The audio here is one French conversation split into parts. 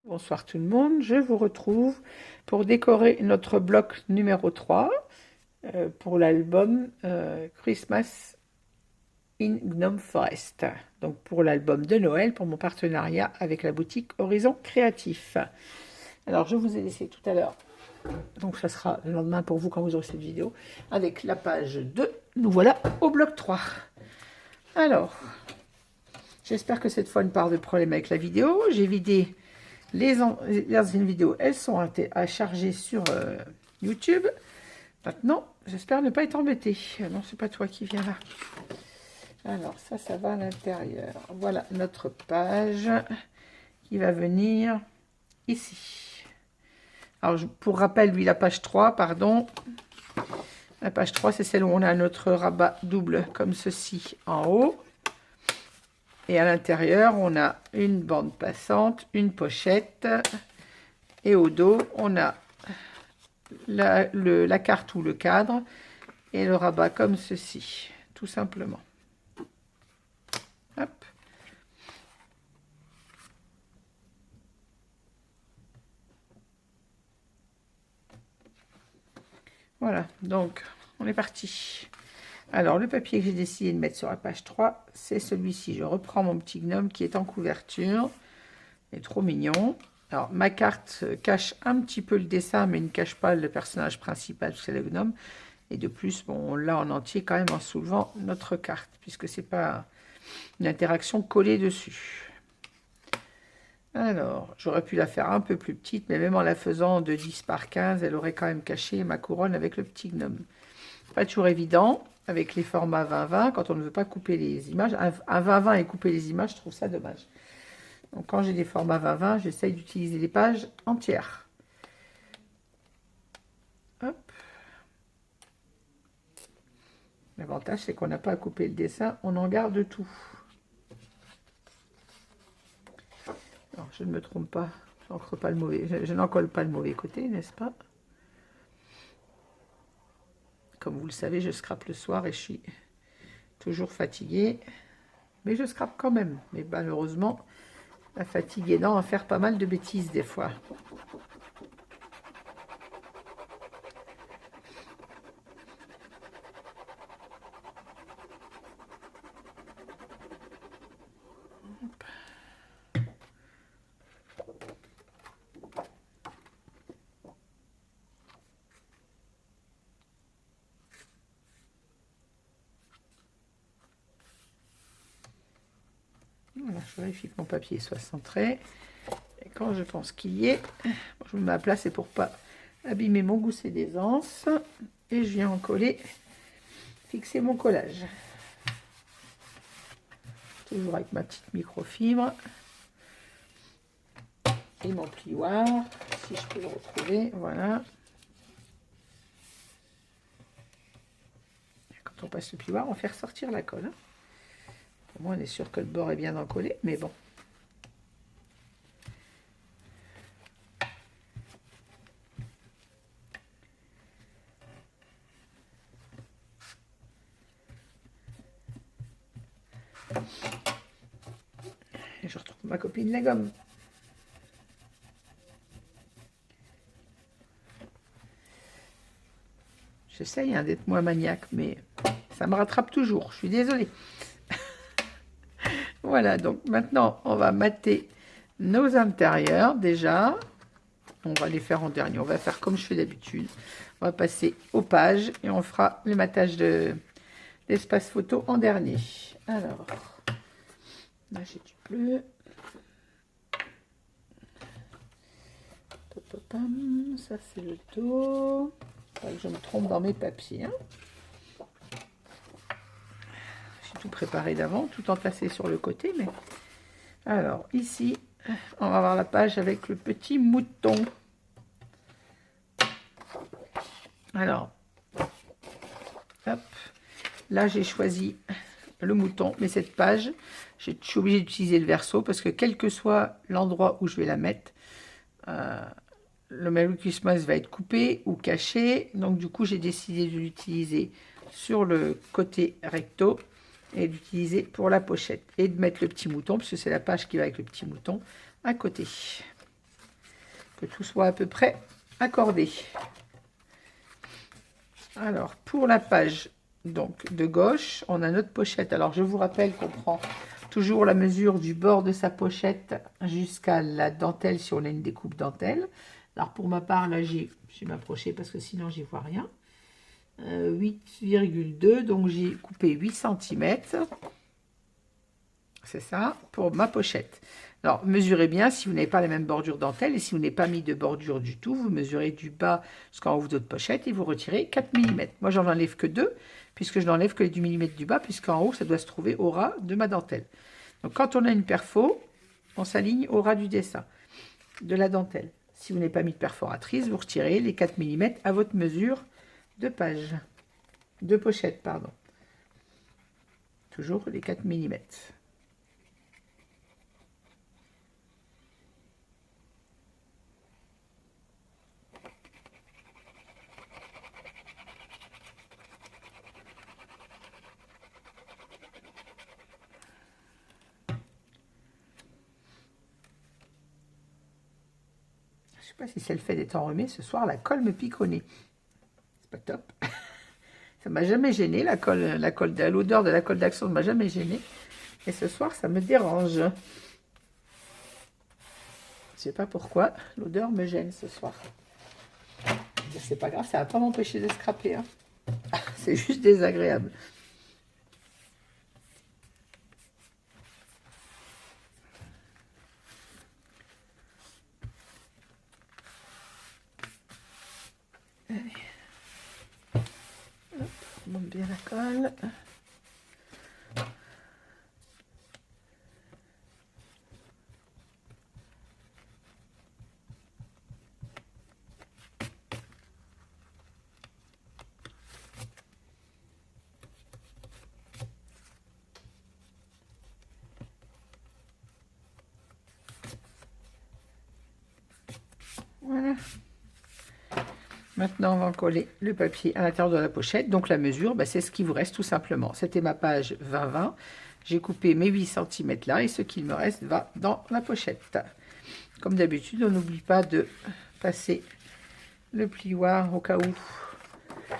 Bonsoir tout le monde, je vous retrouve pour décorer notre bloc numéro 3 pour l'album Christmas in Gnome Forest. Donc pour l'album de Noël, pour mon partenariat avec la boutique Horizon Créatif. Alors je vous ai laissé tout à l'heure, donc ça sera le lendemain pour vous quand vous aurez cette vidéo, avec la page 2. Nous voilà au bloc 3. Alors, j'espère que cette fois il n'y a pas de problème avec la vidéo. J'ai vidé les anciennes vidéos, elles sont à charger sur YouTube. Maintenant, j'espère ne pas être embêté. Non, c'est pas toi qui viens là. Alors, ça va à l'intérieur. Voilà notre page qui va venir ici. Alors, pour rappel, oui, la page 3, pardon. La page 3, c'est celle où on a notre rabat double comme ceci en haut. Et à l'intérieur, on a une bande passante, une pochette. Et au dos, on a la carte ou le cadre et le rabat comme ceci, tout simplement. Hop. Voilà, donc on est parti. Alors, le papier que j'ai décidé de mettre sur la page 3, c'est celui-ci. Je reprends mon petit gnome qui est en couverture. Il est trop mignon. Alors, ma carte cache un petit peu le dessin, mais ne cache pas le personnage principal, c'est le gnome. Et de plus, bon, on l'a en entier quand même en soulevant notre carte, puisque c'est pas une interaction collée dessus. Alors, j'aurais pu la faire un peu plus petite, mais même en la faisant de 10 par 15, elle aurait quand même caché ma couronne avec le petit gnome. Pas toujours évident avec les formats 20-20 quand on ne veut pas couper les images. Un 20-20 et couper les images, je trouve ça dommage. Donc quand j'ai des formats 20-20, j'essaye d'utiliser les pages entières. Hop. L'avantage, c'est qu'on n'a pas à couper le dessin, on en garde tout. Alors, je ne me trompe pas, je n'encole pas le mauvais côté, n'est-ce pas? Comme vous le savez, je scrape le soir et je suis toujours fatiguée. Mais je scrape quand même. Mais malheureusement, la fatigue aidant à faire pas mal de bêtises des fois. Voilà, je vérifie que mon papier soit centré. Et quand je pense qu'il y est, je me mets à plat, c'est pour pas abîmer mon gousset d'aisance. Et je viens en coller, fixer mon collage. Toujours avec ma petite microfibre. Et mon plioir, si je peux le retrouver, voilà. Quand on passe le plioir, on fait ressortir la colle. Au moins, on est sûr que le bord est bien encollé, mais bon. Et je retrouve ma copine la gomme. J'essaye d'être moins maniaque, mais ça me rattrape toujours. Je suis désolée. Voilà, donc maintenant, on va mater nos intérieurs déjà. On va les faire en dernier. On va faire comme je fais d'habitude. On va passer aux pages et on fera le matage d'espace photo en dernier. Alors, là j'ai du bleu. Ça c'est le dos. Faut que je me trompe dans mes papiers. J'ai tout préparé d'avant, tout entassé sur le côté. Mais alors ici, on va avoir la page avec le petit mouton. Alors, hop, là j'ai choisi le mouton, mais cette page, je suis obligée d'utiliser le verso parce que quel que soit l'endroit où je vais la mettre, le Merry Christmas va être coupé ou caché. Donc du coup, j'ai décidé de l'utiliser sur le côté recto et d'utiliser pour la pochette et de mettre le petit mouton, puisque c'est la page qui va avec le petit mouton à côté. que tout soit à peu près accordé. Alors, pour la page donc de gauche, on a notre pochette. Alors, je vous rappelle qu'on prend toujours la mesure du bord de sa pochette jusqu'à la dentelle si on a une découpe dentelle. Alors, pour ma part, là, je vais m'approcher parce que sinon, j'y vois rien. 8,2, donc j'ai coupé 8 cm. C'est ça, pour ma pochette. Alors, mesurez bien si vous n'avez pas la même bordure dentelle et si vous n'avez pas mis de bordure du tout, vous mesurez du bas jusqu'en haut de votre pochette et vous retirez 4 mm. Moi, j'en enlève que 2, puisque je n'enlève que les 2 mm du bas, puisqu'en haut, ça doit se trouver au ras de ma dentelle. Donc, quand on a une perfo, on s'aligne au ras du dessin de la dentelle. Si vous n'avez pas mis de perforatrice, vous retirez les 4 mm à votre mesure de page, de pochette, pardon. Toujours les 4 mm. Je sais pas si c'est le fait d'être enrhumé. Ce soir, la colle me pique au nez. C'est pas top. Ça m'a jamais gêné. L'odeur de la colle d'action ne m'a jamais gêné. Et ce soir, ça me dérange. Je sais pas pourquoi. L'odeur me gêne ce soir. C'est pas grave, ça va pas m'empêcher de scraper. Hein. C'est juste désagréable. Allez. Hop, on monte bien la colle. Voilà. Maintenant, on va coller le papier à l'intérieur de la pochette. Donc, la mesure, c'est ce qui vous reste tout simplement. C'était ma page 20-20. J'ai coupé mes 8 cm là et ce qu'il me reste va dans la pochette. Comme d'habitude, on n'oublie pas de passer le plioir au cas où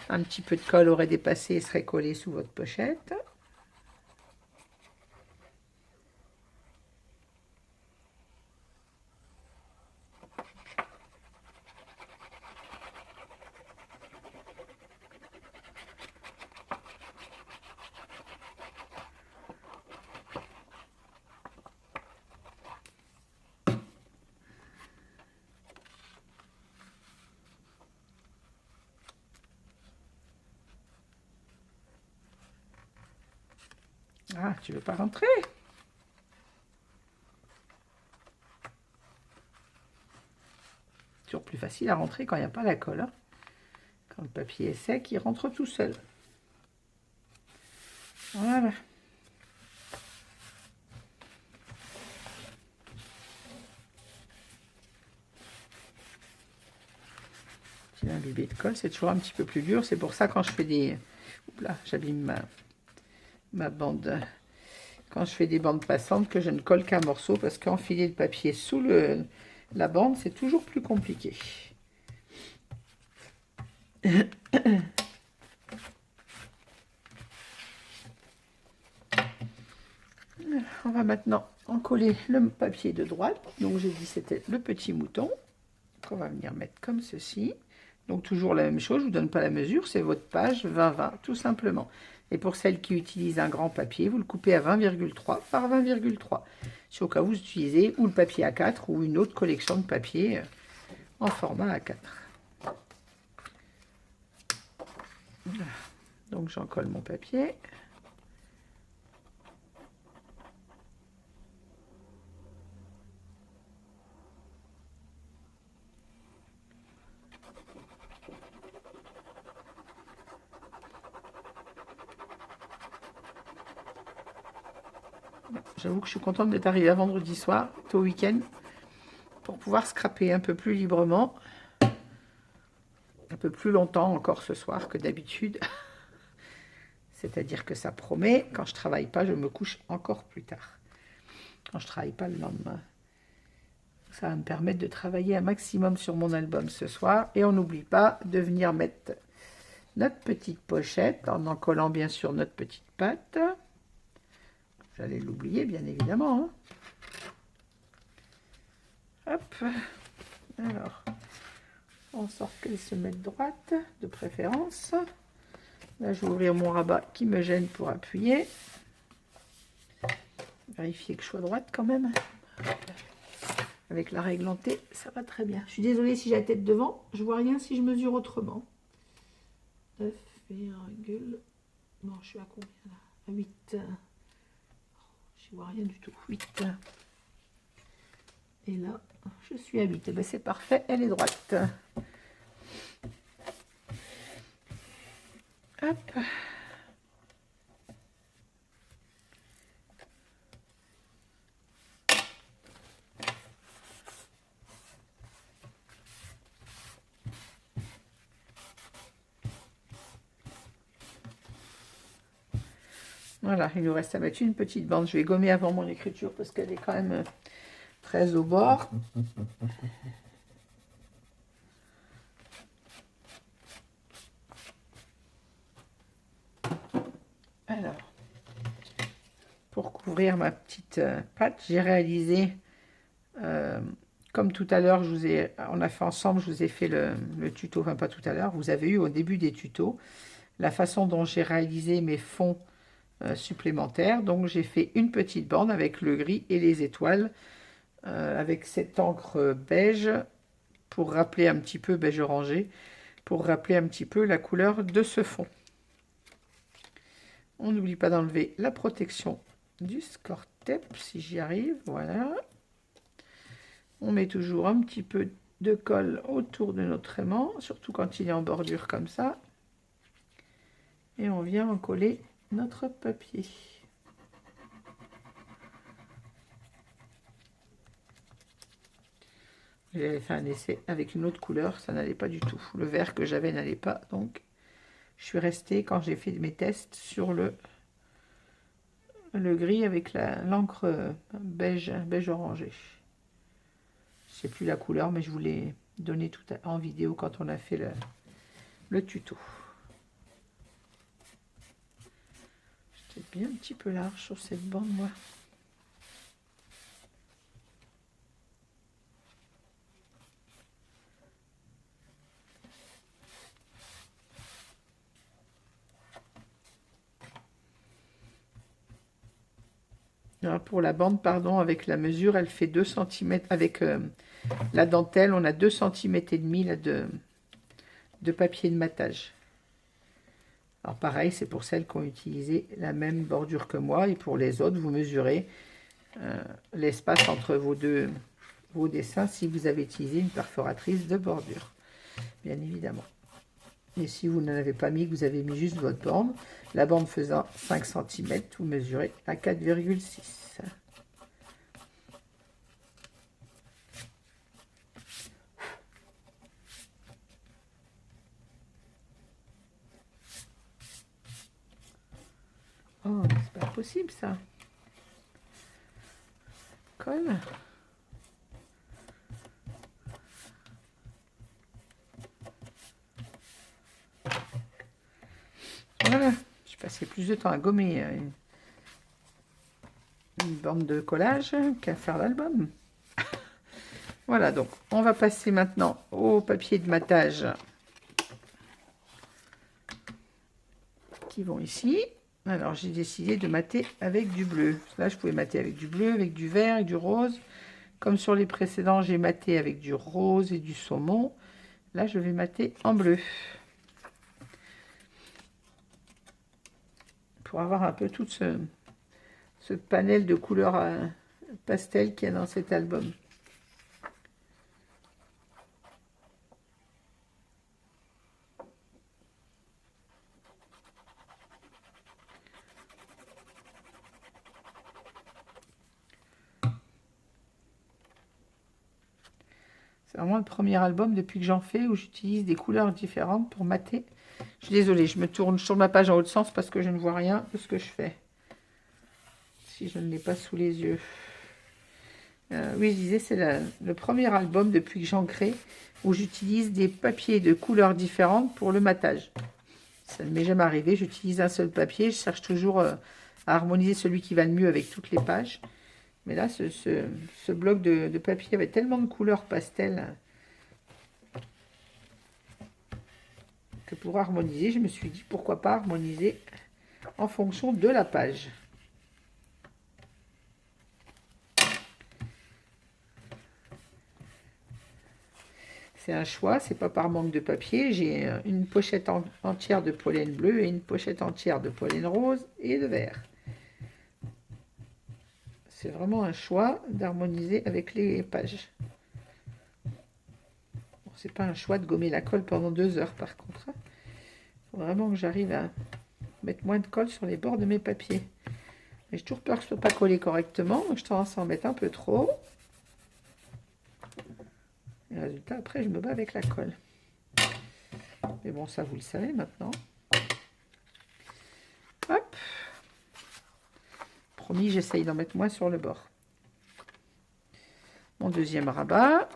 un petit peu de colle aurait dépassé et serait collé sous votre pochette. Ah, tu veux pas rentrer? Toujours plus facile à rentrer quand il n'y a pas la colle. Hein. Quand le papier est sec, il rentre tout seul. Voilà. J'ai imbibé de colle, c'est toujours un petit peu plus dur. C'est pour ça quand je fais des... Oups là, j'abîme ma bande. Quand je fais des bandes passantes, que je ne colle qu'un morceau, parce qu'enfiler le papier sous la bande, c'est toujours plus compliqué. On va maintenant en coller le papier de droite. Donc j'ai dit c'était le petit mouton qu'on va venir mettre comme ceci. Donc toujours la même chose, je ne vous donne pas la mesure, c'est votre page 20-20 tout simplement. Et pour celles qui utilisent un grand papier, vous le coupez à 20,3 par 20,3. Si au cas où vous utilisez ou le papier A4 ou une autre collection de papier en format A4. Voilà. Donc j'en colle mon papier. J'avoue que je suis contente d'être arrivée à vendredi soir, tôt week-end, pour pouvoir scraper un peu plus librement, un peu plus longtemps encore ce soir que d'habitude. C'est-à-dire que ça promet, quand je travaille pas, je me couche encore plus tard. Quand je travaille pas le lendemain. Ça va me permettre de travailler un maximum sur mon album ce soir. Et on n'oublie pas de venir mettre notre petite pochette en collant bien sûr notre petite pâte. J'allais l'oublier bien évidemment. Hein. Hop. Alors, en sorte qu'elle se mette droite de préférence. Là, je vais ouvrir mon rabat qui me gêne pour appuyer. Vérifier que je sois droite quand même. Avec la réglantée, ça va très bien. Je suis désolée si j'ai la tête devant. Je vois rien si je mesure autrement. 9 et 1, non, je suis à combien là? À 8. Je vois rien du tout. 8. Et là, je suis à 8. Et bien c'est parfait, elle est droite. Hop. Voilà, il nous reste à mettre une petite bande. Je vais gommer avant mon écriture parce qu'elle est quand même très au bord. Alors, pour couvrir ma petite pâte, j'ai réalisé, comme tout à l'heure, on a fait ensemble, je vous ai fait le tuto, enfin pas tout à l'heure, vous avez eu au début des tutos, la façon dont j'ai réalisé mes fonds supplémentaires. Donc j'ai fait une petite bande avec le gris et les étoiles, avec cette encre beige, pour rappeler un petit peu, beige orangé, pour rappeler un petit peu la couleur de ce fond. On n'oublie pas d'enlever la protection du score tape, si j'y arrive, voilà. On met toujours un petit peu de colle autour de notre aimant, surtout quand il est en bordure comme ça. Et on vient en coller notre papier. J'avais fait un essai avec une autre couleur, ça n'allait pas du tout. Le vert que j'avais n'allait pas, donc je suis restée, quand j'ai fait mes tests, sur le gris avec l'encre beige orangé. Je sais plus la couleur, mais je vous l'ai donné tout en vidéo quand on a fait le tuto. J'étais bien un petit peu large sur cette bande, moi. Alors pour la bande, pardon, avec la mesure, elle fait 2 cm. Avec la dentelle, on a 2 cm et demi là, de papier de matage. Alors pareil, c'est pour celles qui ont utilisé la même bordure que moi. Et pour les autres, vous mesurez l'espace entre vos dessins si vous avez utilisé une perforatrice de bordure, bien évidemment. Et si vous n'en avez pas mis, que vous avez mis juste votre bande, la bande faisant 5 cm, vous mesurez à 4,6. Oh, c'est pas possible ça. Colle. Voilà, je passais plus de temps à gommer une bande de collage qu'à faire l'album. Voilà, donc on va passer maintenant au papier de matage qui vont ici. Alors j'ai décidé de mater avec du bleu. Là je pouvais mater avec du bleu, avec du vert et du rose. Comme sur les précédents, j'ai maté avec du rose et du saumon. Là je vais mater en bleu. Pour avoir un peu tout ce panel de couleurs pastel qu'il y a dans cet album. C'est vraiment le premier album depuis que j'en fais où j'utilise des couleurs différentes pour mater. Je suis désolée, je tourne ma page en haut de sens parce que je ne vois rien de ce que je fais. Si je ne l'ai pas sous les yeux. Oui, je disais, c'est le premier album depuis que j'en crée où j'utilise des papiers de couleurs différentes pour le matage. Ça ne m'est jamais arrivé, j'utilise un seul papier, je cherche toujours à harmoniser celui qui va le mieux avec toutes les pages. Mais là, ce bloc de papier avait tellement de couleurs pastel que pour harmoniser, je me suis dit pourquoi pas harmoniser en fonction de la page. C'est un choix, c'est pas par manque de papier. J'ai une pochette entière de pollen bleu et une pochette entière de pollen rose et de vert. C'est vraiment un choix d'harmoniser avec les pages. Bon, c'est pas un choix de gommer la colle pendant 2 heures par contre. Il faut vraiment que j'arrive à mettre moins de colle sur les bords de mes papiers. J'ai toujours peur que ce ne soit pas collé correctement, donc je tendance à en mettre un peu trop. Et résultat, après, je me bats avec la colle. Mais bon, ça, vous le savez maintenant. Hop. Promis, j'essaye d'en mettre moins sur le bord. Mon deuxième rabat.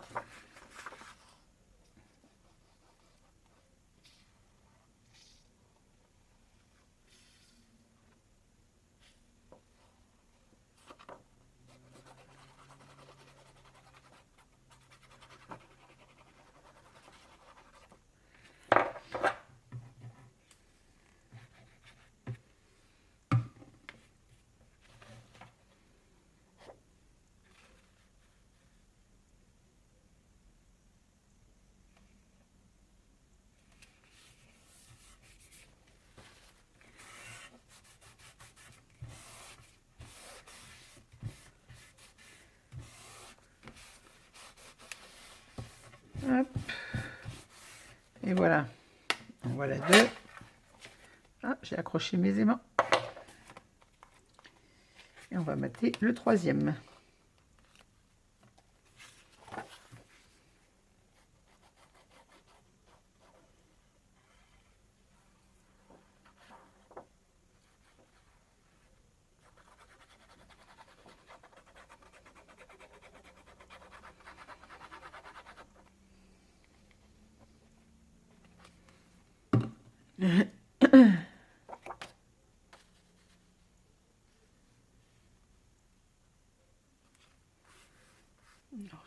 Hop. Et voilà. En voilà 2. Ah, j'ai accroché mes aimants. Et on va mater le troisième. Alors,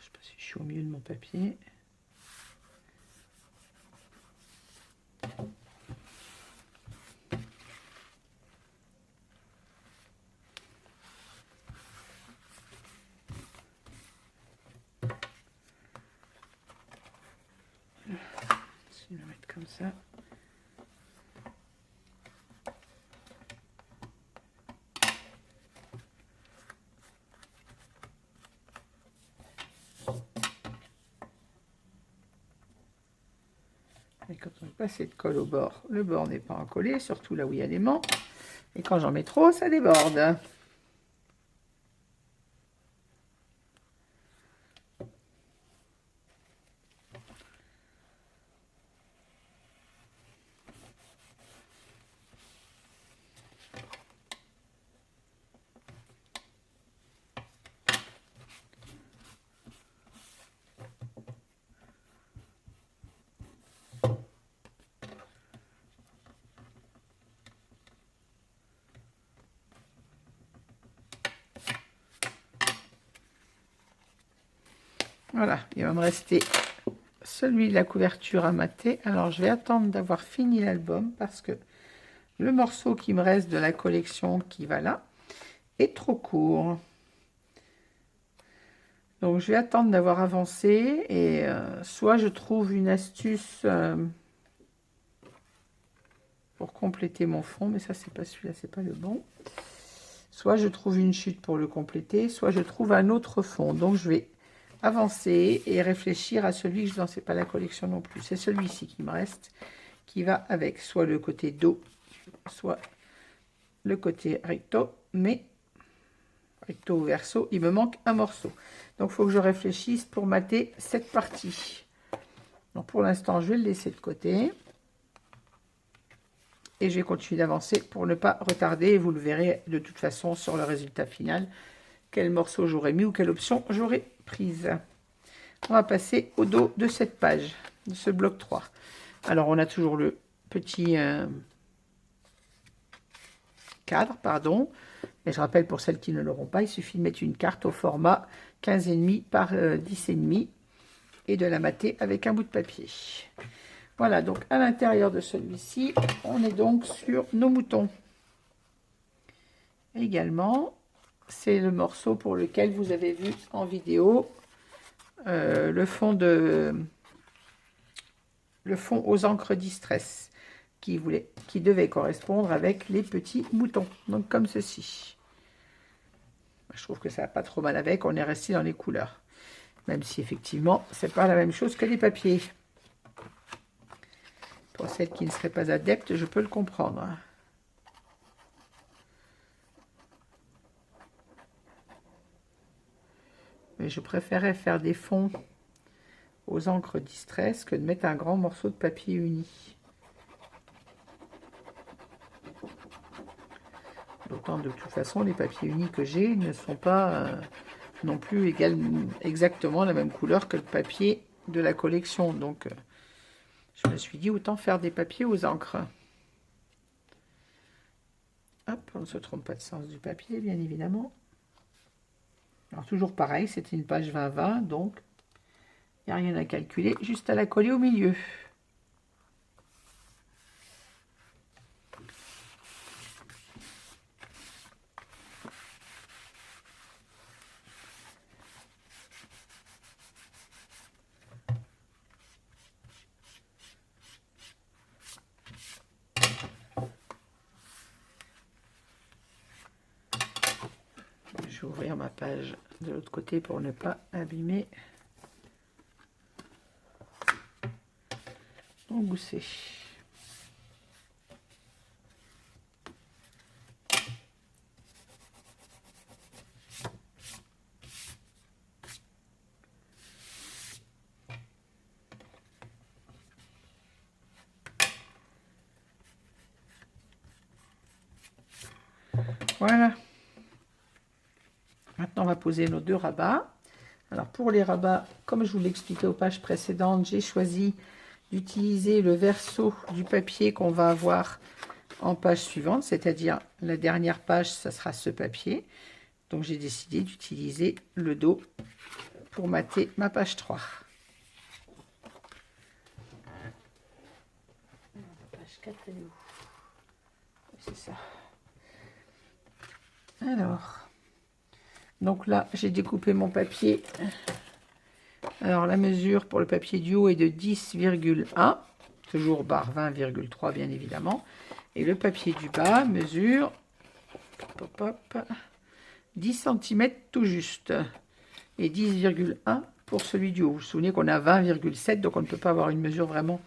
je sais pas si je suis au milieu de mon papier. Je vais le mettre comme ça. Et quand on met pas assez de colle au bord, le bord n'est pas collé, surtout là où il y a l'aimant. Et quand j'en mets trop, ça déborde. Voilà, il va me rester celui de la couverture à mater. Alors, je vais attendre d'avoir fini l'album parce que le morceau qui me reste de la collection qui va là est trop court. Donc, je vais attendre d'avoir avancé et soit je trouve une astuce pour compléter mon fond, mais ça, c'est pas celui-là, c'est pas le bon. Soit je trouve une chute pour le compléter, soit je trouve un autre fond. Donc, je vais avancer et réfléchir à celui que je n'en sais pas la collection non plus. C'est celui-ci qui me reste, qui va avec soit le côté dos, soit le côté recto, mais recto ou verso, il me manque un morceau. Donc, il faut que je réfléchisse pour mater cette partie. Donc, pour l'instant, je vais le laisser de côté. Et je vais continuer d'avancer pour ne pas retarder. Et vous le verrez de toute façon sur le résultat final quel morceau j'aurais mis ou quelle option j'aurais prise. On va passer au dos de cette page, de ce bloc 3. Alors, on a toujours le petit cadre, pardon. Mais je rappelle pour celles qui ne l'auront pas, il suffit de mettre une carte au format 15,5 par 10,5 et de la mater avec un bout de papier. Voilà, donc à l'intérieur de celui-ci, on est donc sur nos moutons. Également, c'est le morceau pour lequel vous avez vu en vidéo le fond aux encres Distress qui devait correspondre avec les petits moutons, donc comme ceci. Je trouve que ça va pas trop mal avec, on est resté dans les couleurs, même si effectivement c'est pas la même chose que les papiers. Pour celles qui ne seraient pas adeptes, je peux le comprendre. Mais je préférais faire des fonds aux encres Distress que de mettre un grand morceau de papier uni. D'autant de toute façon, les papiers unis que j'ai ne sont pas non plus exactement la même couleur que le papier de la collection. Donc, je me suis dit, autant faire des papiers aux encres. Hop, on ne se trompe pas de sens du papier, bien évidemment. Alors, toujours pareil, c'était une page 20-20, donc il n'y a rien à calculer, juste à la coller au milieu. Je vais ouvrir ma page de l'autre côté pour ne pas abîmer mon gousset. Voilà. Maintenant, on va poser nos deux rabats. Alors, pour les rabats, comme je vous l'expliquais aux pages précédentes, j'ai choisi d'utiliser le verso du papier qu'on va avoir en page suivante, c'est-à-dire la dernière page, ça sera ce papier. Donc, j'ai décidé d'utiliser le dos pour mater ma page 3. Page 4, elle est où? C'est ça. Alors, donc là, j'ai découpé mon papier. Alors, la mesure pour le papier du haut est de 10,1, toujours barre 20,3 bien évidemment. Et le papier du bas mesure 10 cm tout juste. Et 10,1 pour celui du haut. Vous vous souvenez qu'on a 20,7, donc on ne peut pas avoir une mesure vraiment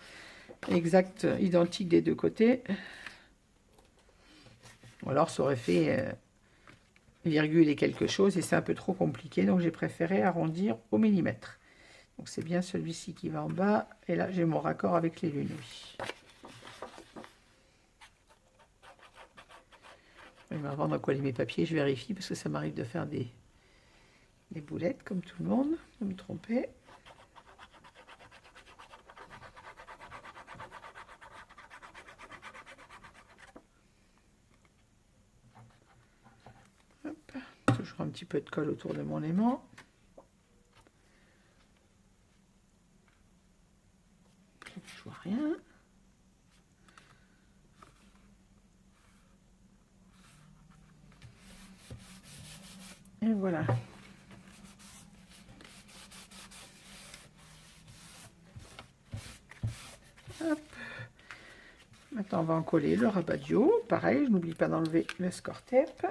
exacte, identique des deux côtés. Ou alors, ça aurait fait virgule et quelque chose, et c'est un peu trop compliqué, donc j'ai préféré arrondir au millimètre. Donc c'est bien celui-ci qui va en bas, et là j'ai mon raccord avec les lunes, oui. Mais avant de coller mes papiers, je vérifie, parce que ça m'arrive de faire des boulettes, comme tout le monde, de me tromper. Hop. Toujours un petit peu de colle autour de mon aimant. Je vois rien. Et voilà. Hop. Maintenant, on va en coller le rabat du haut. Pareil, je n'oublie pas d'enlever le score tape.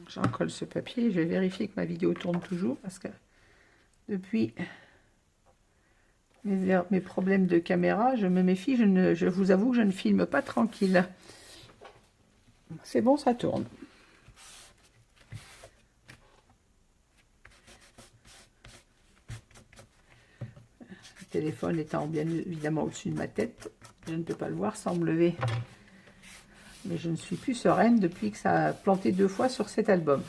J'en colle ce papier. Je vais vérifier que ma vidéo tourne toujours parce que depuis mes problèmes de caméra, je me méfie, je vous avoue que je ne filme pas tranquille. C'est bon, ça tourne. Le téléphone étant bien évidemment au-dessus de ma tête, je ne peux pas le voir sans me lever. Mais je ne suis plus sereine depuis que ça a planté 2 fois sur cet album.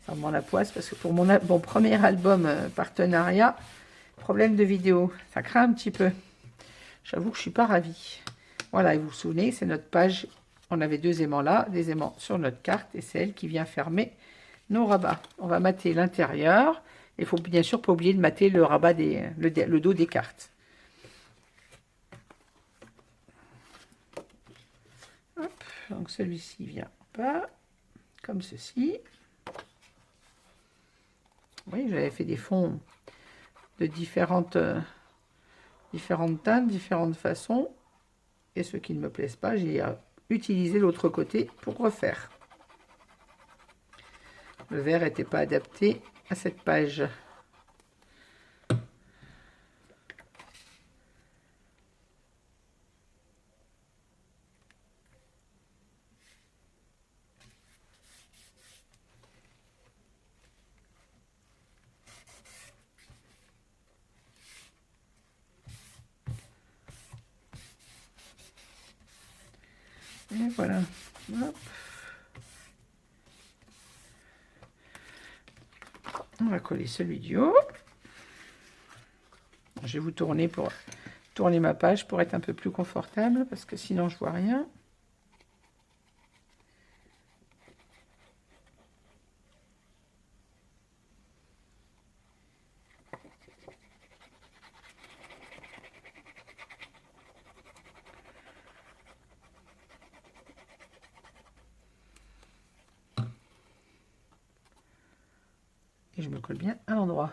Ça me rend la poisse parce que pour mon premier album partenariat, problème de vidéo, ça craint un petit peu. J'avoue que je ne suis pas ravie. Voilà, et vous vous souvenez, c'est notre page. On avait 2 aimants là, des aimants sur notre carte, et c'est elle qui vient fermer nos rabats. On va mater l'intérieur. Il faut bien sûr pas oublier de mater le rabat le dos des cartes. Hop, donc celui-ci vient pas comme ceci. Oui, j'avais fait des fonds de différentes teintes, différentes façons. Et ceux qui ne me plaisent pas, j'ai utilisé l'autre côté pour refaire. Le vert n'était pas adapté à cette page. Et voilà. Hop. On va coller celui du haut. Je vais vous tourner ma page pour être un peu plus confortable parce que sinon je vois rien. Et je me colle bien à l'endroit.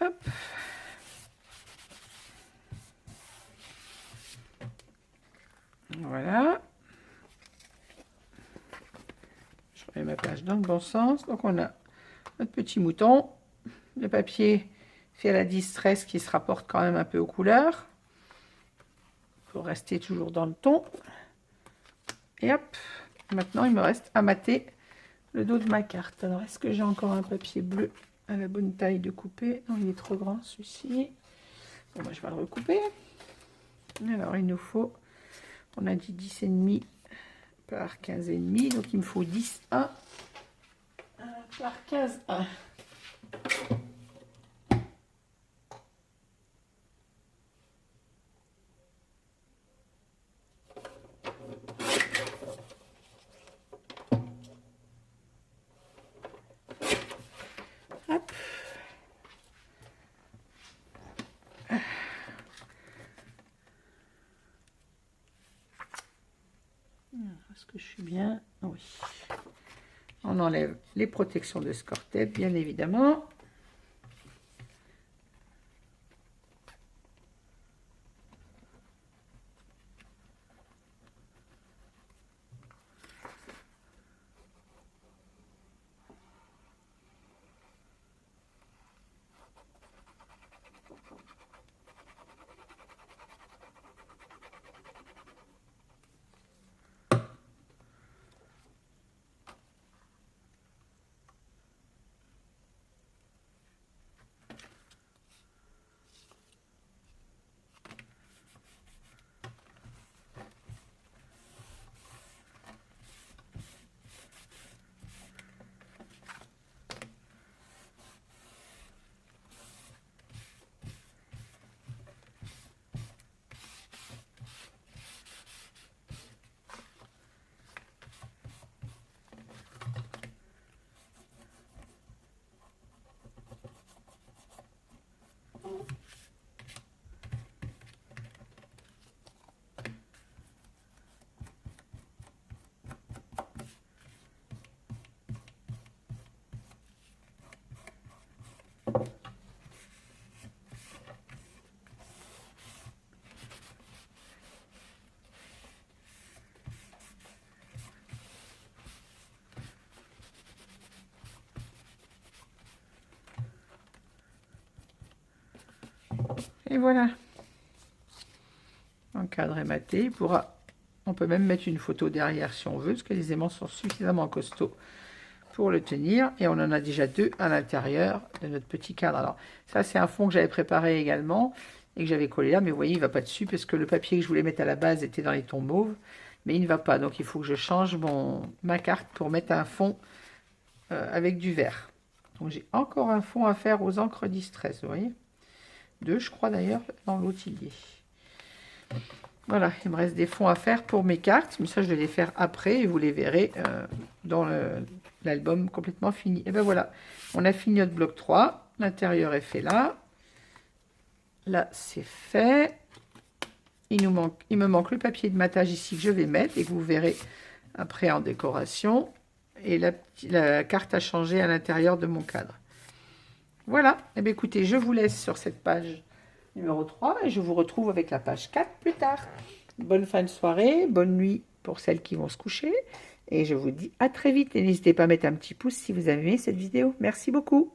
Hop. Voilà. Je remets ma page dans le bon sens. Donc on a notre petit mouton. Le papier fait à la distress qui se rapporte quand même un peu aux couleurs. Pour rester toujours dans le ton. Et hop. Maintenant il me reste à mater le dos de ma carte. Alors est-ce que j'ai encore un papier bleu à la bonne taille de couper? Non, il est trop grand celui-ci. Bon, moi je vais le recouper. Alors il nous faut, on a dit 10,5 par 15,5, donc il me faut 10,1 par 15,1. Hop. Est-ce que je suis bien? Oui. On enlève les protections de Score-Tape, bien évidemment. Et voilà. Un cadre est maté. On peut même mettre une photo derrière si on veut, parce que les aimants sont suffisamment costauds pour le tenir. Et on en a déjà 2 à l'intérieur de notre petit cadre. Alors, ça, c'est un fond que j'avais préparé également et que j'avais collé là. Mais vous voyez, il ne va pas dessus parce que le papier que je voulais mettre à la base était dans les tons mauves. Mais il ne va pas. Donc, il faut que je change ma carte pour mettre un fond avec du vert. Donc, j'ai encore un fond à faire aux encres Distress, vous voyez. 2, je crois d'ailleurs, dans l'outil. Voilà, il me reste des fonds à faire pour mes cartes, mais ça je vais les faire après et vous les verrez dans l'album complètement fini. Et ben voilà, on a fini notre bloc 3, l'intérieur est fait là. Là c'est fait. Il me manque le papier de matage ici que je vais mettre et que vous verrez après en décoration. Et la carte a changé à l'intérieur de mon cadre. Voilà, et bien écoutez, je vous laisse sur cette page numéro 3 et je vous retrouve avec la page 4 plus tard. Bonne fin de soirée, bonne nuit pour celles qui vont se coucher et je vous dis à très vite et n'hésitez pas à mettre un petit pouce si vous avez aimé cette vidéo. Merci beaucoup.